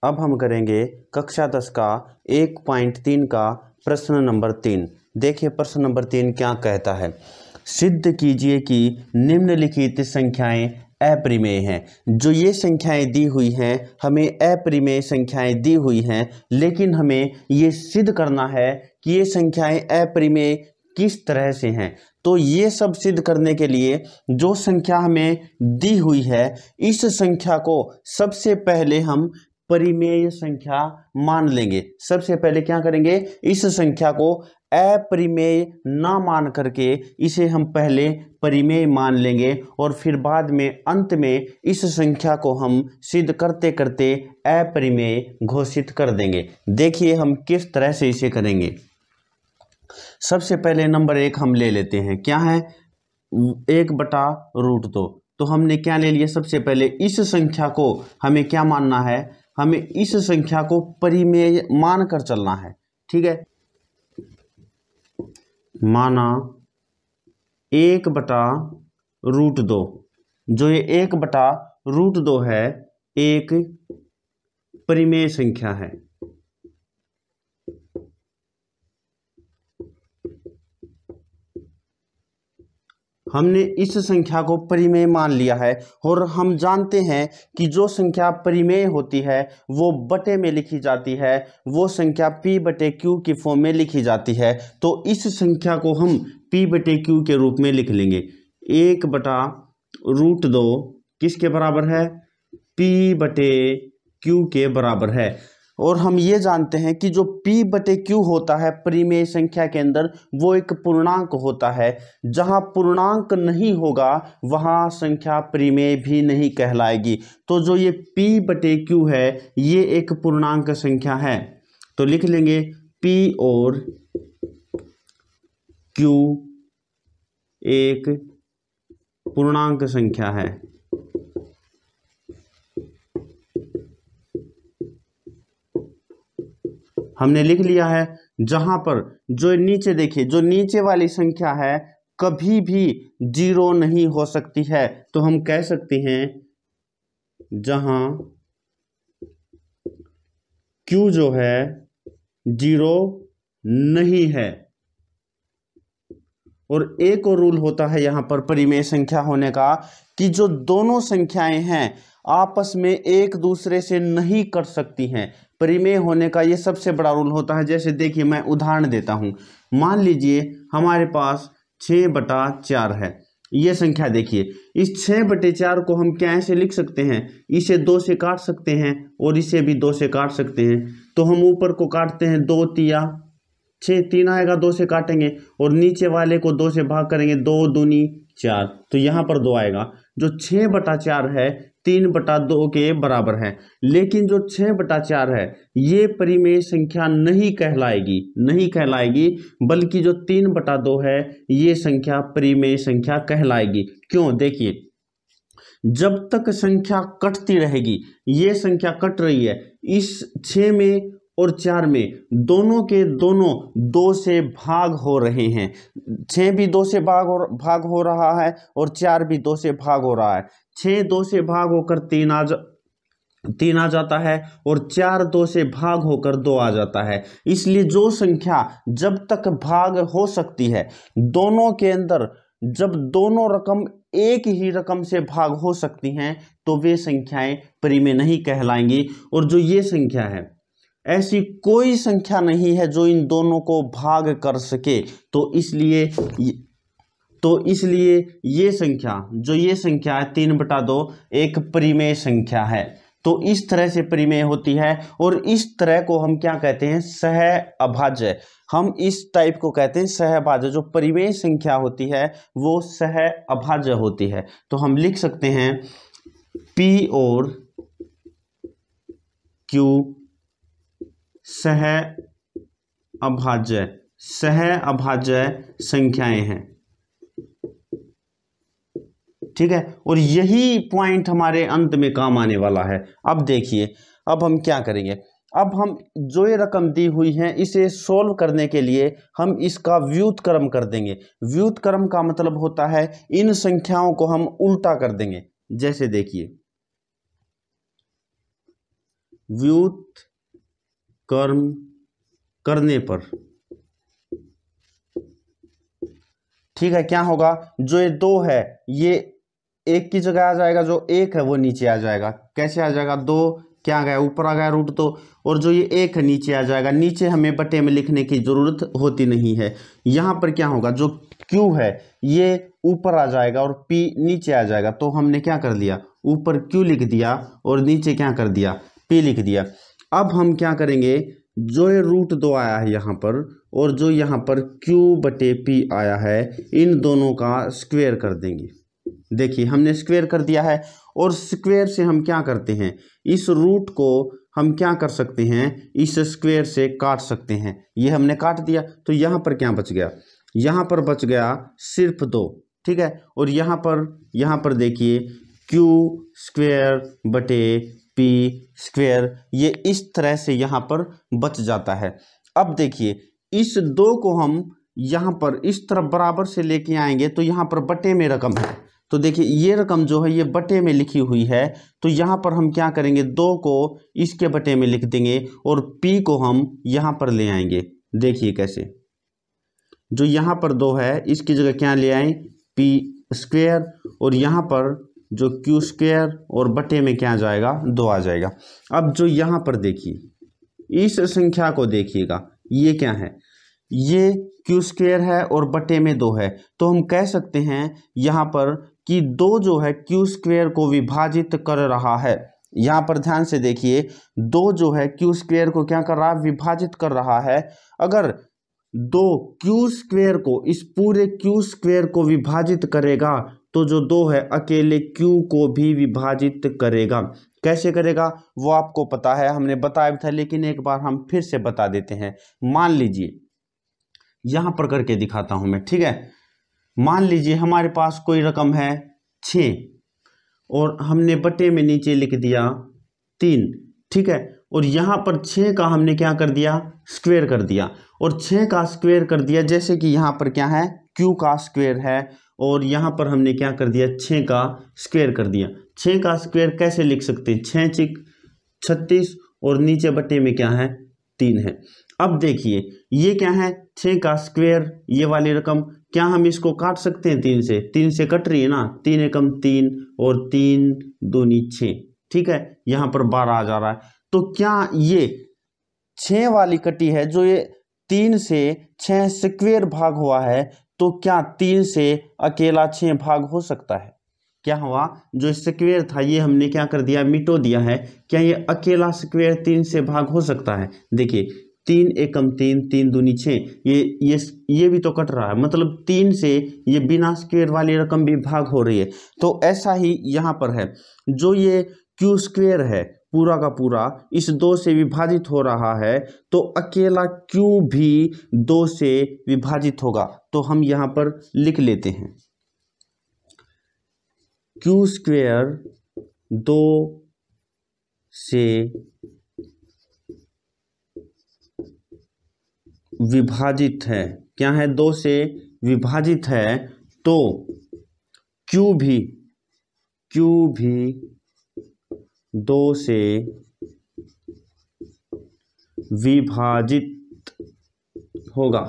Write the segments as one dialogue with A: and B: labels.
A: अब हम करेंगे कक्षा 10 का 1.3 का प्रश्न नंबर 3। देखिए प्रश्न नंबर 3 क्या कहता है। सिद्ध कीजिए कि निम्नलिखित संख्याएं अपरिमेय हैं। जो ये संख्याएं दी हुई हैं हमें अपरिमेय संख्याएं दी हुई हैं, लेकिन हमें ये सिद्ध करना है कि ये संख्याएं अपरिमेय किस तरह से हैं। तो ये सब सिद्ध करने के लिए जो संख्या हमें दी हुई है इस संख्या को सबसे पहले हम परिमेय संख्या मान लेंगे। सबसे पहले क्या करेंगे, इस संख्या को अपरिमेय ना मान करके इसे हम पहले परिमेय मान लेंगे और फिर बाद में अंत में इस संख्या को हम सिद्ध करते करते अपरिमेय घोषित कर देंगे। देखिए हम किस तरह से इसे करेंगे। सबसे पहले नंबर 1 हम ले लेते हैं, क्या है 1/√2। तो हमने क्या ले लिया, सबसे पहले इस संख्या को हमें क्या मानना है, हमें इस संख्या को परिमेय मान कर चलना है। ठीक है, माना 1/√2। जो ये 1/√2 है एक परिमेय संख्या है। हमने इस संख्या को परिमेय मान लिया है और हम जानते हैं कि जो संख्या परिमेय होती है वो बटे में लिखी जाती है, वो संख्या p/q की फॉर्म में लिखी जाती है। तो इस संख्या को हम p/q के रूप में लिख लेंगे। 1/√2 किसके बराबर है, p/q के बराबर है। और हम ये जानते हैं कि जो p/q होता है परिमेय संख्या के अंदर वो एक पूर्णांक होता है। जहां पूर्णांक नहीं होगा वहां संख्या परिमेय भी नहीं कहलाएगी। तो जो ये p/q है ये एक पूर्णांक संख्या है। तो लिख लेंगे p और q एक पूर्णांक संख्या है। हमने लिख लिया है। जहां पर जो नीचे देखिए, जो नीचे वाली संख्या है कभी भी 0 नहीं हो सकती है। तो हम कह सकते हैं जहां Q जो है 0 नहीं है। और एक और रूल होता है यहां पर परिमेय संख्या होने का कि जो दोनों संख्याएं हैं आपस में एक दूसरे से नहीं कट सकती हैं। परिमेय होने का ये सबसे बड़ा रूल होता है। जैसे देखिए मैं उदाहरण देता हूं, मान लीजिए हमारे पास 6/4 है। ये संख्या देखिए, इस 6/4 को हम क्या ऐसे लिख सकते हैं, इसे 2 से काट सकते हैं और इसे भी 2 से काट सकते हैं। तो हम ऊपर को काटते हैं, 2 तिया 6, 3 आएगा, 2 से काटेंगे और नीचे वाले को 2 से भाग करेंगे, 2 दूनी 4। तो यहाँ पर 2 आएगा। जो 6/4 है 3/2 के बराबर है। लेकिन जो 6/4 है ये परिमेय संख्या नहीं कहलाएगी, बल्कि जो 3/2 है ये संख्या परिमेय संख्या कहलाएगी। क्यों, देखिए जब तक संख्या कटती रहेगी, ये संख्या कट रही है, इस 6 में और 4 में दोनों के दोनों 2 से भाग हो रहे हैं। 6 भी 2 से भाग हो रहा है और 4 भी 2 से भाग हो रहा है। 6 2 से भाग होकर 3 आ जाता है और 4 2 से भाग होकर 2 आ जाता है। इसलिए जो संख्या जब तक भाग हो सकती है दोनों के अंदर, जब दोनों रकम एक ही रकम से भाग हो सकती हैं तो वे संख्याएं परिमेय नहीं कहलाएंगी। और जो ये संख्या है ऐसी कोई संख्या नहीं है जो इन दोनों को भाग कर सके। तो इसलिए ये संख्या है 3/2 एक परिमेय संख्या है। तो इस तरह से परिमेय होती है और इस तरह को हम क्या कहते हैं, सहअभाज्य। हम इस टाइप को कहते हैं सहअभाज्य। जो परिमेय संख्या होती है वो सहअभाज्य होती है। तो हम लिख सकते हैं P और Q सहअभाज्य संख्याएं हैं। ठीक है, और यही पॉइंट हमारे अंत में काम आने वाला है। अब देखिए, अब हम क्या करेंगे, अब हम जो ये रकम दी हुई है इसे सोल्व करने के लिए हम इसका व्युत्क्रम कर देंगे। व्युत्क्रम का मतलब होता है इन संख्याओं को हम उल्टा कर देंगे। जैसे देखिए व्युत्क्रम करने पर, ठीक है, क्या होगा, जो ये 2 है ये एक की जगह आ जाएगा, जो 1 है वो नीचे आ जाएगा। कैसे आ जाएगा, 2 क्या आ गया, ऊपर आ गया √2, और जो ये 1 है नीचे आ जाएगा। नीचे हमें बटे में लिखने की जरूरत होती नहीं है। यहाँ पर क्या होगा, जो Q है ये ऊपर आ जाएगा और P नीचे आ जाएगा। तो हमने क्या कर दिया, ऊपर Q लिख दिया और नीचे क्या कर दिया, P लिख दिया। अब हम क्या करेंगे, जो ये √2 आया है यहाँ पर और जो यहाँ पर Q/P आया है, इन दोनों का स्क्वायर कर देंगे। देखिए हमने स्क्वायर कर दिया है, और स्क्वायर से हम क्या करते हैं, इस रूट को हम क्या कर सकते हैं, इस स्क्वायर से काट सकते हैं। ये हमने काट दिया, तो यहाँ पर क्या बच गया, यहाँ पर बच गया सिर्फ 2, ठीक है। और यहाँ पर देखिए Q²/P², ये इस तरह से यहाँ पर बच जाता है। अब देखिए इस 2 को हम यहाँ पर इस तरफ बराबर से लेके आएंगे, तो यहाँ पर बटे में रकम है, तो देखिए ये रकम जो है ये बटे में लिखी हुई है। तो यहाँ पर हम क्या करेंगे, 2 को इसके बटे में लिख देंगे और P को हम यहाँ पर ले आएंगे। देखिए कैसे, जो यहाँ पर 2 है इसकी जगह क्या ले आए, P², और यहाँ पर जो Q² और बटे में क्या आ जाएगा, 2 आ जाएगा। अब जो यहाँ पर देखिए इस संख्या को देखिएगा, ये क्या है, ये Q² है और बटे में 2 है। तो हम कह सकते हैं यहाँ पर कि 2 जो है Q² को विभाजित कर रहा है। यहाँ पर ध्यान से देखिए, 2 जो है Q² को क्या कर रहा है, विभाजित कर रहा है। अगर 2 Q² को, इस पूरे Q² को विभाजित करेगा, तो जो 2 है अकेले Q को भी विभाजित करेगा। कैसे करेगा वो आपको पता है, हमने बताया भी था, लेकिन एक बार हम फिर से बता देते हैं। मान लीजिए यहाँ पर करके दिखाता हूँ मैं, ठीक है। मान लीजिए हमारे पास कोई रकम है 6 और हमने बटे में नीचे लिख दिया 3, ठीक है। और यहाँ पर 6 का हमने क्या कर दिया, स्क्वायर कर दिया, और 6 का स्क्वायर कर दिया, जैसे कि यहाँ पर क्या है, Q का स्क्वायर है, और यहाँ पर हमने क्या कर दिया, 6 का स्क्वायर कर दिया। 6 का स्क्वायर कैसे लिख सकते हैं, 6 × 6 = 36, और नीचे बटे में क्या है, 3 है। अब देखिए ये क्या है, 6 का स्क्वायर, ये वाली रकम, क्या हम इसको काट सकते हैं 3 से, 3 से कट रही है ना, 3 एकम 3 और 3 दूनी 6, ठीक है। यहाँ पर 12 आ जा रहा है। तो क्या ये 6 वाली कटी है, जो ये 3 से 6 स्क्वायर भाग हुआ है, तो क्या 3 से अकेला 6 भाग हो सकता है? क्या हुआ, जो स्क्वायर था ये हमने क्या कर दिया, मिटो दिया है। क्या ये अकेला स्क्वायर 3 से भाग हो सकता है? देखिए 3 एकम 3, 3 दूनी 6, ये भी तो कट रहा है, मतलब 3 से ये बिना स्क्वायर वाली रकम भी भाग हो रही है। तो ऐसा ही यहाँ पर है, जो ये Q² है पूरा का पूरा इस 2 से विभाजित हो रहा है, तो अकेला Q भी 2 से विभाजित होगा। तो हम यहाँ पर लिख लेते हैं, Q² 2 से विभाजित है। क्या है, 2 से विभाजित है, तो Q भी 2 से विभाजित होगा।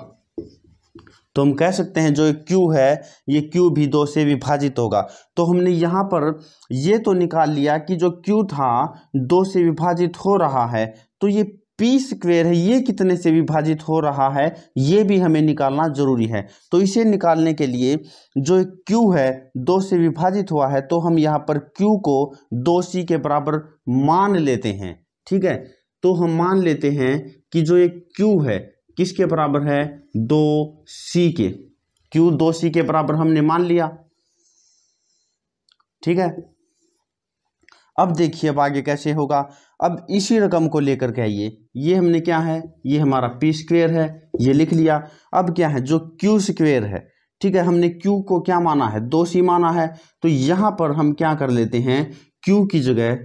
A: तो हम कह सकते हैं जो Q है ये Q भी 2 से विभाजित होगा। तो हमने यहाँ पर ये तो निकाल लिया कि जो Q था 2 से विभाजित हो रहा है, तो ये P² है ये कितने से विभाजित हो रहा है, ये भी हमें निकालना जरूरी है। तो इसे निकालने के लिए जो Q है 2 से विभाजित हुआ है, तो हम यहाँ पर Q को 2C के बराबर मान लेते हैं, ठीक है। तो हम मान लेते हैं कि जो ये Q है किसके बराबर है, 2C के। Q 2C के बराबर हमने मान लिया, ठीक है। अब देखिए अब आगे कैसे होगा। अब इसी रकम को लेकर के आइए, ये हमने क्या है, ये हमारा P² है, ये लिख लिया। अब क्या है, जो Q² है, ठीक है, हमने Q को क्या माना है, 2C माना है। तो यहाँ पर हम क्या कर लेते हैं, Q की जगह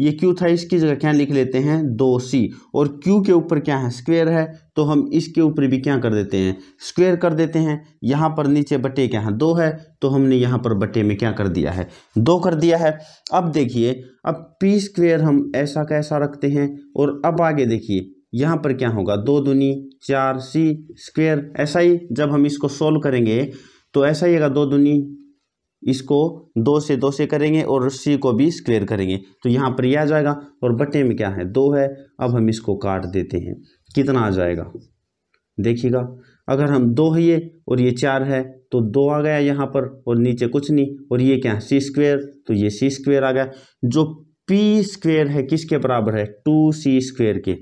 A: ये क्यू था, इसकी जगह क्या लिख लेते हैं 2c, और क्यू के ऊपर क्या है स्क्वायर है, तो हम इसके ऊपर भी क्या कर देते हैं स्क्वायर कर देते हैं। यहाँ पर नीचे बटे क्या है 2 है, तो हमने यहाँ पर बटे में क्या कर दिया है 2 कर दिया है। अब देखिए, अब पी स्क्वायर हम ऐसा कैसा रखते हैं, और अब आगे देखिए यहाँ पर क्या होगा 2 दूनी 4c स्क्वायर। ऐसा ही जब हम इसको सोल्व करेंगे तो ऐसा ही होगा, 2 दूनी इसको 2 से करेंगे और c को भी स्क्वायर करेंगे, तो यहाँ पर यह आ जाएगा, और बटे में क्या है 2 है। अब हम इसको काट देते हैं, कितना आ जाएगा देखिएगा, अगर हम 2 है ये और ये 4 है तो 2 आ गया यहाँ पर, और नीचे कुछ नहीं, और ये क्या है c स्क्वायर, तो ये c स्क्वायर आ गया। जो p स्क्वायर है किसके बराबर है 2c स्क्वायर के,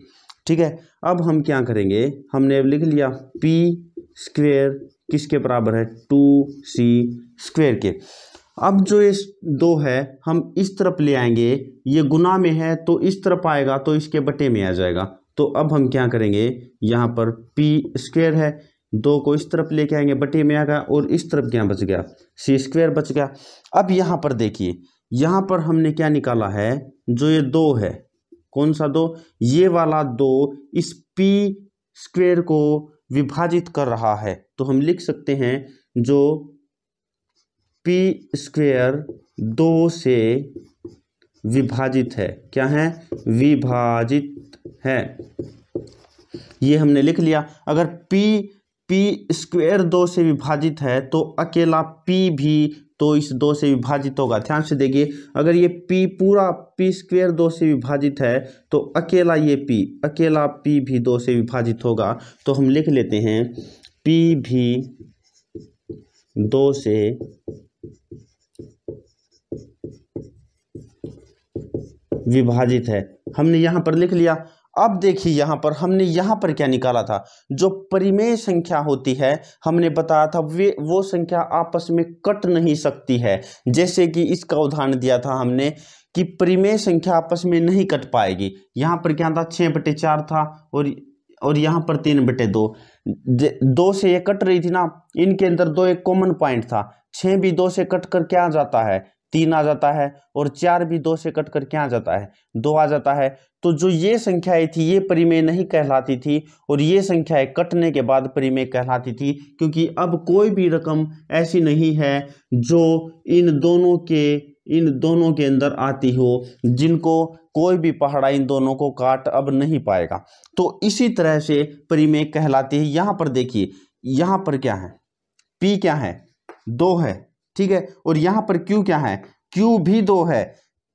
A: ठीक है। अब हम क्या करेंगे, हमने अब लिख लिया p स्क्वायर किसके बराबर है 2c स्क्वायर के। अब जो ये 2 है हम इस तरफ ले आएंगे, ये गुना में है तो इस तरफ आएगा, तो इसके बटे में आ जाएगा। तो अब हम क्या करेंगे, यहाँ पर p स्क्वायर है, 2 को इस तरफ लेके आएंगे बटे में आएगा, और इस तरफ क्या बच गया c स्क्वायर बच गया। अब यहाँ पर देखिए, यहाँ पर हमने क्या निकाला है, जो ये 2 है, कौन सा 2, ये वाला 2 इस p स्क्वायर को विभाजित कर रहा है, तो हम लिख सकते हैं जो p स्क्वायर 2 से विभाजित है, क्या है विभाजित है, ये हमने लिख लिया। अगर p स्क्वायर 2 से विभाजित है तो अकेला p भी तो इस 2 से विभाजित होगा। ध्यान से देखिए, अगर ये p पूरा p स्क्वायर 2 से विभाजित है तो अकेला ये अकेला p भी 2 से विभाजित होगा, तो हम लिख लेते हैं p भी 2 से विभाजित है, हमने यहाँ पर लिख लिया। अब देखिए यहाँ पर हमने यहाँ पर क्या निकाला था, जो परिमेय संख्या होती है हमने बताया था वो संख्या आपस में कट नहीं सकती है। जैसे कि इसका उदाहरण दिया था हमने कि परिमेय संख्या आपस में नहीं कट पाएगी। यहाँ पर क्या था 6/4 था, और यहाँ पर 3/2, 2 से ये कट रही थी ना, इनके अंदर 2 एक कॉमन पॉइंट था। 6 भी 2 से कट कर क्या आ जाता है 3 आ जाता है, और 4 भी 2 से कट कर क्या आ जाता है 2 आ जाता है। तो जो ये संख्याएं थी ये परिमेय नहीं कहलाती थी, और ये संख्याएं कटने के बाद परिमेय कहलाती थी, क्योंकि अब कोई भी रकम ऐसी नहीं है जो इन दोनों के अंदर आती हो, जिनको कोई भी पहाड़ा इन दोनों को काट अब नहीं पाएगा। तो इसी तरह से परिमेय कहलाती है। यहाँ पर देखिए, यहाँ पर क्या है p क्या है 2 है, ठीक है, और यहाँ पर q क्या है q भी 2 है,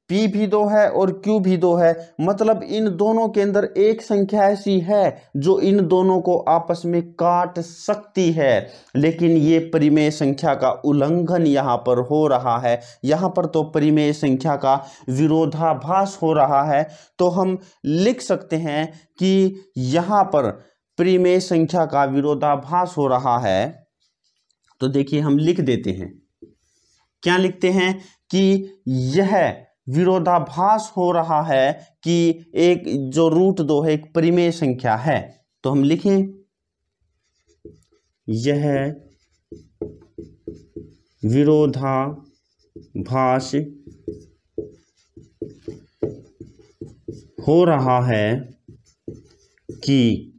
A: p भी 2 है और q भी 2 है। मतलब इन दोनों के अंदर एक संख्या ऐसी है जो इन दोनों को आपस में काट सकती है, लेकिन ये परिमेय संख्या का उल्लंघन यहाँ पर हो रहा है। यहाँ पर तो परिमेय संख्या का विरोधाभास हो रहा है, तो हम लिख सकते हैं कि यहाँ पर परिमेय संख्या का विरोधाभास हो रहा है। तो देखिए हम लिख देते हैं, क्या लिखते हैं कि यह विरोधाभास हो रहा है कि एक जो √2 है एक परिमेय संख्या है। तो हम लिखें यह विरोधाभास हो रहा है कि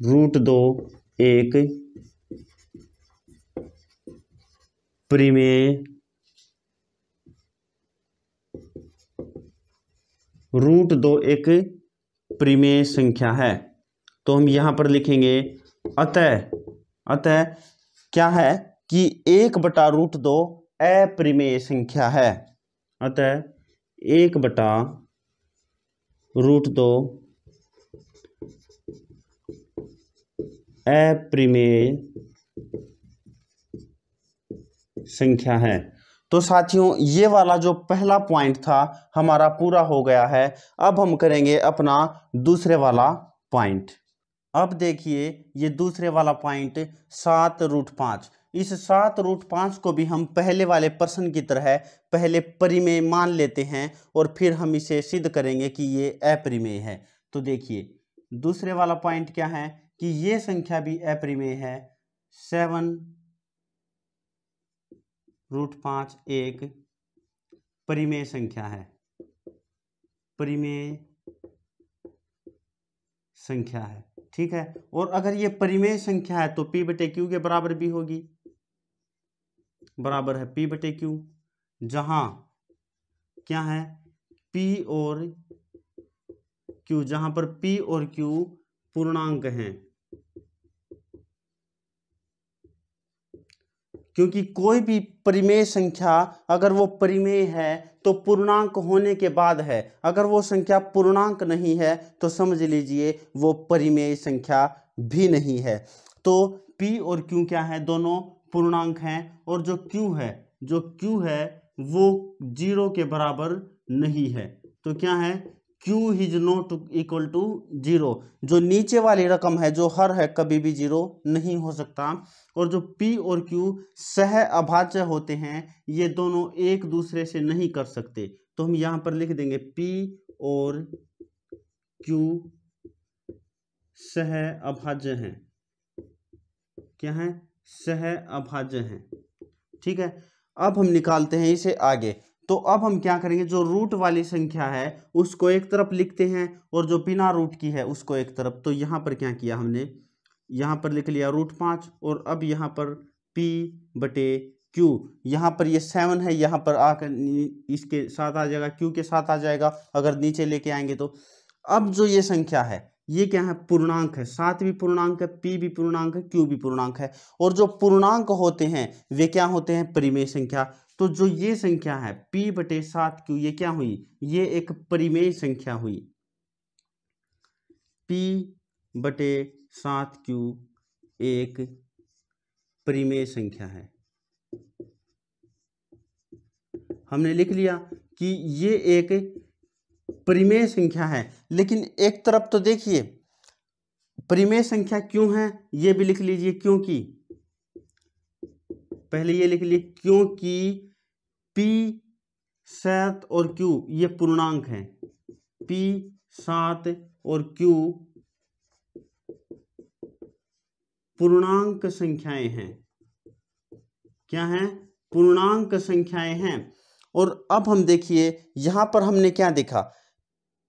A: √2 एक परिमेय √2 एक परिमेय संख्या है। तो हम यहाँ पर लिखेंगे अतः क्या है कि 1/√2 अपरिमेय संख्या है। अतः 1/√2 अपरिमेय संख्या है। तो साथियों ये वाला जो पहला पॉइंट था हमारा पूरा हो गया है। अब हम करेंगे अपना दूसरे वाला पॉइंट। अब देखिए ये दूसरे वाला पॉइंट 7√5। इस 7√5 को भी हम पहले वाले प्रश्न की तरह पहले परिमेय मान लेते हैं और फिर हम इसे सिद्ध करेंगे कि ये अपरिमेय है। तो देखिए दूसरे वाला पॉइंट क्या है कि ये संख्या भी अपरिमेय है। 7√5 एक परिमेय संख्या है। परिमेय संख्या है। ठीक है, और अगर ये परिमेय संख्या है तो P बटे Q के बराबर भी होगी, बराबर है P बटे Q, जहां क्या है P और Q, जहां पर P और Q पूर्णांक हैं। क्योंकि कोई भी परिमेय संख्या अगर वो परिमेय है तो पूर्णांक होने के बाद है, अगर वो संख्या पूर्णांक नहीं है तो समझ लीजिए वो परिमेय संख्या भी नहीं है। तो P और Q क्या है, दोनों पूर्णांक हैं, और जो Q है वो 0 के बराबर नहीं है। तो क्या है, Q is not equal to 0। जो नीचे वाली रकम है, जो हर है, कभी भी 0 नहीं हो सकता। और जो P और Q सह अभाज्य होते हैं, ये दोनों एक दूसरे से नहीं कर सकते। तो हम यहां पर लिख देंगे P और Q सह अभाज्य हैं। क्या है, सह अभाज्य हैं। ठीक है, अब हम निकालते हैं इसे आगे। तो अब हम क्या करेंगे, जो रूट वाली संख्या है उसको एक तरफ लिखते हैं और जो बिना रूट की है उसको एक तरफ। तो यहां पर क्या किया हमने, यहां पर लिख लिया √5, और अब यहां पर P बटे Q, यहां पर ये 7 है, यहां पर आकर इसके साथ आ जाएगा, Q के साथ आ जाएगा अगर नीचे लेके आएंगे तो। अब जो ये संख्या है ये क्या है, पूर्णांक है, 7 भी पूर्णांक है, P भी पूर्णांक है, Q भी पूर्णांक है। और जो पूर्णांक होते हैं वे क्या होते हैं, परिमेय संख्या। तो जो ये संख्या है P बटे 7Q, ये क्या हुई, ये एक परिमेय संख्या हुई। P बटे 7Q एक परिमेय संख्या है। हमने लिख लिया कि ये एक परिमेय संख्या है। लेकिन एक तरफ तो देखिए परिमेय संख्या क्यों है, ये भी लिख लीजिए, क्योंकि पहले ये लिख लीजिए, क्योंकि P 7 और Q ये पूर्णांक हैं। P 7 और Q पूर्णांक संख्याएं हैं। क्या हैं, पूर्णांक संख्याएं हैं। और अब हम देखिए यहां पर हमने क्या देखा,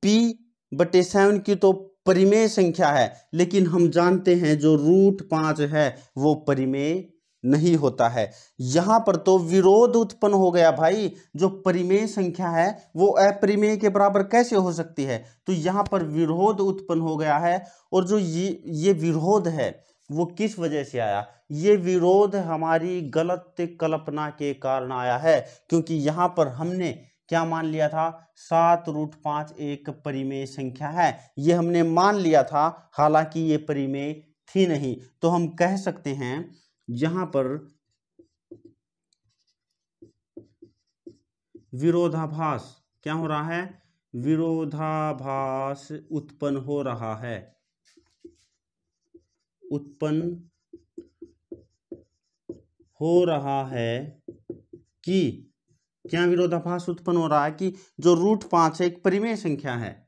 A: P बटे 7 की तो परिमेय संख्या है, लेकिन हम जानते हैं जो √5 है वो परिमेय नहीं होता है। यहां पर तो विरोध उत्पन्न हो गया भाई, जो परिमेय संख्या है वो अपरिमेय के बराबर कैसे हो सकती है। तो यहां पर विरोध उत्पन्न हो गया है। और जो ये विरोध है वो किस वजह से आया, ये विरोध हमारी गलत कल्पना के कारण आया है। क्योंकि यहां पर हमने क्या मान लिया था, 7√5 एक परिमेय संख्या है, ये हमने मान लिया था, हालांकि ये परिमेय थी नहीं। तो हम कह सकते हैं यहां पर विरोधाभास क्या हो रहा है, विरोधाभास उत्पन्न हो रहा है, उत्पन्न हो रहा है। कि क्या विरोधाभास उत्पन्न हो रहा है कि जो √5 एक परिमेय संख्या है।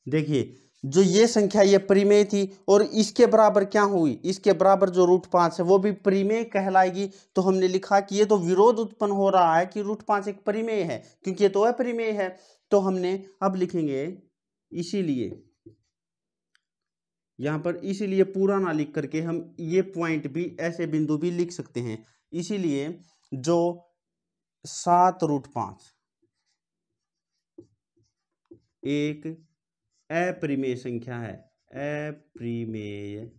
A: देखिए जो ये संख्या ये परिमेय थी, और इसके बराबर क्या हुई, इसके बराबर जो √5 है वो भी परिमेय कहलाएगी। तो हमने लिखा कि ये तो विरोध उत्पन्न हो रहा है कि √5 एक परिमेय है, क्योंकि ये तो अपरिमेय है। तो हमने अब लिखेंगे, इसीलिए यहां पर इसीलिए पूरा ना लिख करके हम ये पॉइंट भी, ऐसे बिंदु भी लिख सकते हैं। इसीलिए जो 7√5 एक अपरिमेय संख्या है, अपरिमेय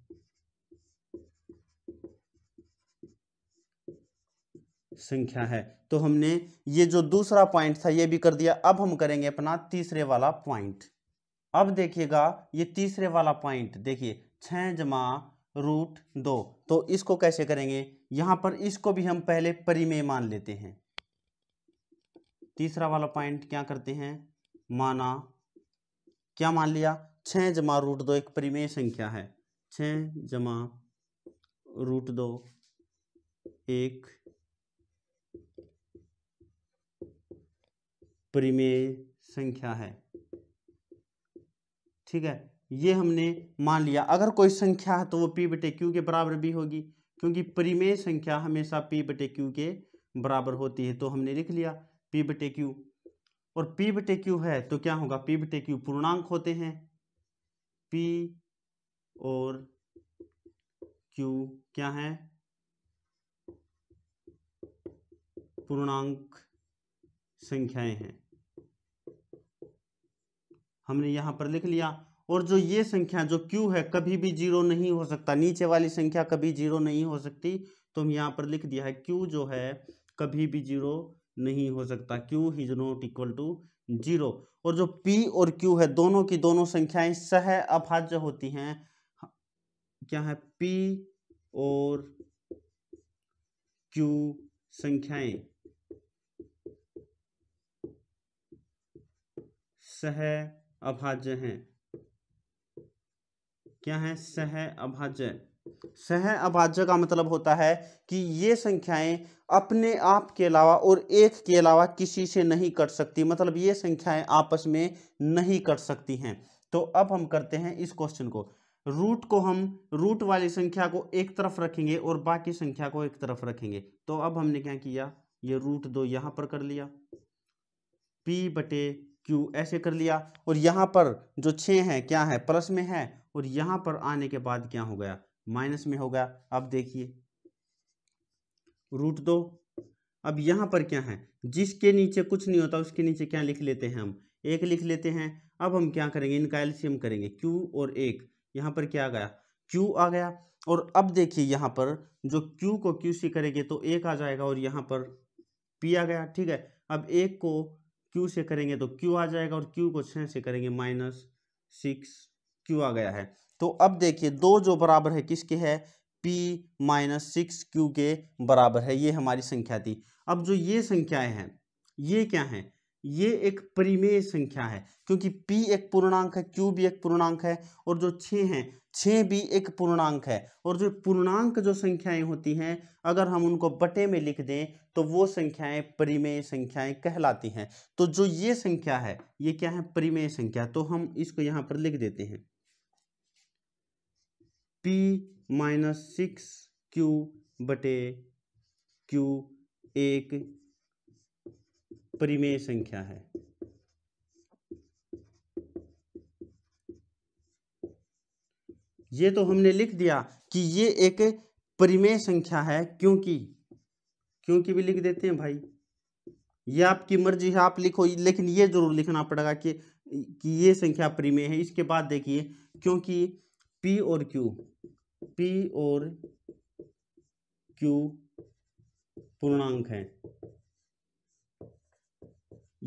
A: संख्या है। तो हमने ये जो दूसरा पॉइंट था ये भी कर दिया। अब हम करेंगे अपना तीसरे वाला पॉइंट। अब देखिएगा ये तीसरे वाला पॉइंट, देखिए 6 जमा √2। तो इसको कैसे करेंगे, यहां पर इसको भी हम पहले परिमेय मान लेते हैं। तीसरा वाला पॉइंट क्या करते हैं, माना, क्या मान लिया, 6 जमा √2 एक परिमेय संख्या है। 6 जमा √2 एक परिमेय संख्या है। ठीक है, ये हमने मान लिया। अगर कोई संख्या है तो वो p बटे q के बराबर भी होगी, क्योंकि परिमेय संख्या हमेशा p बटे q के बराबर होती है। तो हमने लिख लिया p बटे q, और p बटे q है तो क्या होगा, p बटे q पूर्णांक होते हैं, p और q क्या है, पूर्णांक संख्याएं हैं। हमने यहां पर लिख लिया। और जो ये संख्या जो q है कभी भी जीरो नहीं हो सकता, नीचे वाली संख्या कभी जीरो नहीं हो सकती, तो हम यहां पर लिख दिया है q जो है कभी भी जीरो नहीं हो सकता, q is not equal to zero. और जो p और q है दोनों की दोनों संख्याएं सह अभाज्य होती हैं। क्या है, p और q संख्याएं सह अभाज्य हैं। क्या है, सह अभाज्य। सह अभाज्य का मतलब होता है कि ये संख्याएं अपने आप के अलावा और एक के अलावा किसी से नहीं कट सकती, मतलब ये संख्याएं आपस में नहीं कट सकती हैं। तो अब हम करते हैं इस क्वेश्चन को, रूट को हम रूट वाली संख्या को एक तरफ रखेंगे और बाकी संख्या को एक तरफ रखेंगे। तो अब हमने क्या किया, ये √2 यहां पर कर लिया, p बटे q ऐसे कर लिया, और यहां पर जो 6 है क्या है, प्लस में है, और यहां पर आने के बाद क्या हो गया, माइनस में हो गया। अब देखिए √2, अब यहां पर क्या है, जिसके नीचे कुछ नहीं होता उसके नीचे क्या लिख लेते हैं, हम 1 लिख लेते हैं। अब हम क्या करेंगे, इनका एलसीएम करेंगे, q और 1, यहां पर क्या आ गया, q आ गया। और अब देखिए यहां पर जो q को q से करेंगे तो 1 आ जाएगा, और यहां पर p आ गया, ठीक है। अब 1 को q से करेंगे तो q आ जाएगा, और q को 6 से करेंगे -6q आ गया है। तो अब देखिए दो जो बराबर है किसके है, p -6q के बराबर है, ये हमारी संख्या थी। अब जो ये संख्याएं हैं ये क्या है, ये एक परिमेय संख्या है, क्योंकि p एक पूर्णांक है, q भी एक पूर्णांक है, और जो 6 हैं 6 भी एक पूर्णांक है। और जो पूर्णांक जो संख्याएं होती हैं अगर हम उनको बटे में लिख दें तो वो संख्याएं परिमेय संख्याएं कहलाती हैं। तो जो ये संख्या है ये क्या है, परिमेय संख्या। तो हम इसको यहां पर लिख देते हैं, p -6q बटे q एक परिमेय संख्या है। ये तो हमने लिख दिया कि ये एक परिमेय संख्या है, क्योंकि भी लिख देते हैं भाई, ये आपकी मर्जी है, आप लिखो, लेकिन ये जरूर लिखना पड़ेगा कि ये संख्या परिमेय है। इसके बाद देखिए, क्योंकि p और q पूर्णांक है,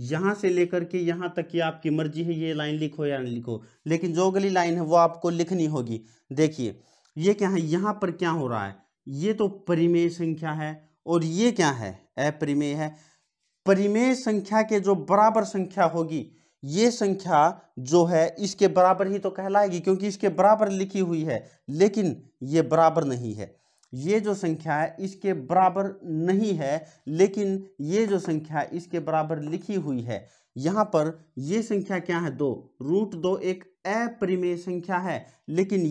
A: यहां से लेकर के यहां तक की आपकी मर्जी है, ये लाइन लिखो या नहीं लिखो, लेकिन जो अगली लाइन है वो आपको लिखनी होगी। देखिए ये क्या है, यहां पर क्या हो रहा है, ये तो परिमेय संख्या है, और ये क्या है, अपरिमेय है। परिमेय संख्या के जो बराबर संख्या होगी ये संख्या जो है इसके बराबर ही तो कहलाएगी, क्योंकि इसके बराबर लिखी हुई है, लेकिन ये बराबर नहीं है। ये जो संख्या है इसके बराबर नहीं है, लेकिन ये जो संख्या है इसके बराबर लिखी हुई है। यहां पर ये संख्या क्या है, 2, √2 एक अपरिमेय संख्या है, लेकिन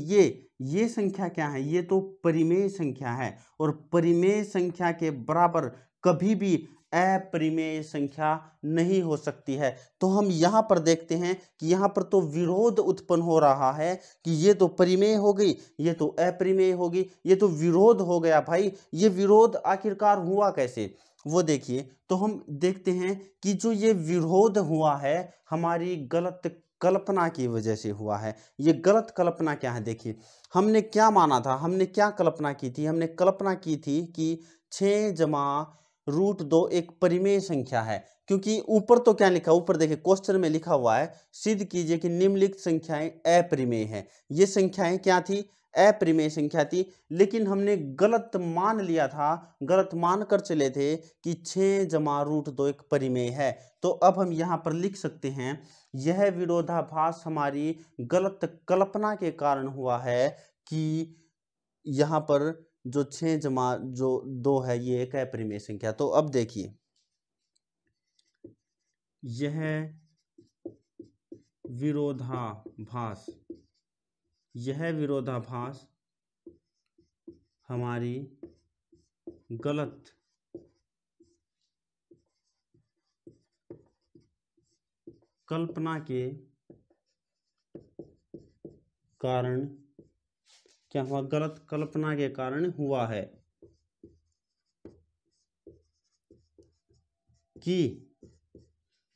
A: ये संख्या क्या है, ये तो परिमेय संख्या है, और परिमेय संख्या के बराबर कभी भी अपरिमेय संख्या नहीं हो सकती है। तो हम यहां पर देखते हैं कि यहां पर तो विरोध उत्पन्न हो रहा है कि ये तो परिमेय हो गई, ये तो अपरिमेय होगी, ये तो विरोध हो गया भाई। ये विरोध आखिरकार हुआ कैसे, वो देखिए। तो हम देखते हैं कि जो ये विरोध हुआ है हमारी गलत कल्पना की वजह से हुआ है। ये गलत कल्पना क्या है, देखिए हमने क्या माना था, हमने क्या कल्पना की थी, हमने कल्पना की थी कि 6 जमा √2 एक परिमेय संख्या है, क्योंकि ऊपर तो क्या लिखा, ऊपर देखिए क्वेश्चन में लिखा हुआ है, सिद्ध कीजिए कि निम्नलिखित संख्याएं अपरिमेय हैं। ये संख्याएं क्या थी, अपरिमेय संख्या थी, लेकिन हमने गलत मान लिया था, गलत मान कर चले थे कि 6 जमा √2 एक परिमेय है। तो अब हम यहाँ पर लिख सकते हैं, यह विरोधाभास हमारी गलत कल्पना के कारण हुआ है कि यहाँ पर जो 6 जमा जो 2 है ये एक अपरिमेय संख्या। तो अब देखिए यह विरोधाभास यह विरोधाभास हमारी गलत कल्पना के कारण क्या हुआ, गलत कल्पना के कारण हुआ है कि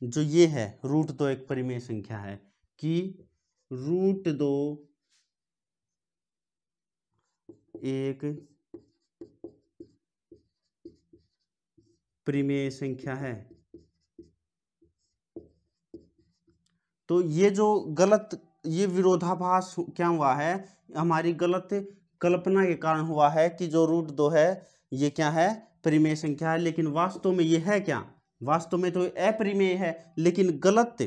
A: जो ये है √2 एक परिमेय संख्या है, कि √2 एक परिमेय संख्या है। तो ये जो गलत ये विरोधाभास क्या हुआ है, हमारी गलत कल्पना के कारण हुआ है कि जो √2 है ये क्या है, परिमेय संख्या है। लेकिन वास्तव में ये है क्या, वास्तव में तो अपरिमेय है, लेकिन गलत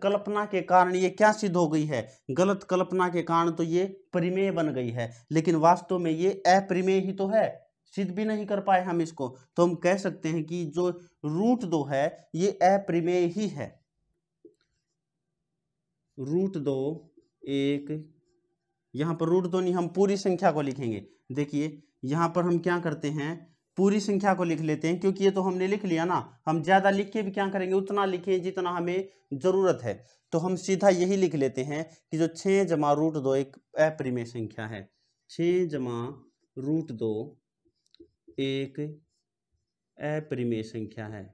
A: कल्पना के कारण ये क्या सिद्ध हो गई है, गलत कल्पना के कारण तो ये परिमेय बन गई है, लेकिन वास्तव में ये अपरिमेय ही तो है, सिद्ध भी नहीं कर पाए हम इसको। तो हम कह सकते हैं कि जो √2 है ये अपरिमेय ही है। √2 एक, यहाँ पर √2 नहीं, हम पूरी संख्या को लिखेंगे। देखिए यहाँ पर हम क्या करते हैं, पूरी संख्या को लिख लेते हैं, क्योंकि ये तो हमने लिख लिया ना। हम ज़्यादा लिख के भी क्या करेंगे, उतना लिखें जितना हमें ज़रूरत है। तो हम सीधा यही लिख लेते हैं कि जो 6 जमा √2 एक अपरिमेय संख्या है। 6 जमा √2 एक अपरिमेय संख्या है।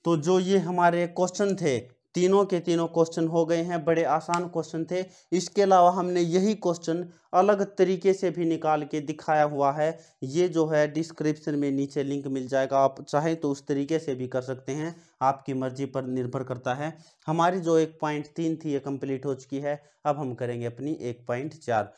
A: तो जो ये हमारे क्वेश्चन थे, तीनों के तीनों क्वेश्चन हो गए हैं, बड़े आसान क्वेश्चन थे। इसके अलावा हमने यही क्वेश्चन अलग तरीके से भी निकाल के दिखाया हुआ है। ये जो है डिस्क्रिप्शन में नीचे लिंक मिल जाएगा, आप चाहें तो उस तरीके से भी कर सकते हैं, आपकी मर्जी पर निर्भर करता है। हमारी जो 1.3 थी ये कंप्लीट हो चुकी है। अब हम करेंगे अपनी 1.4।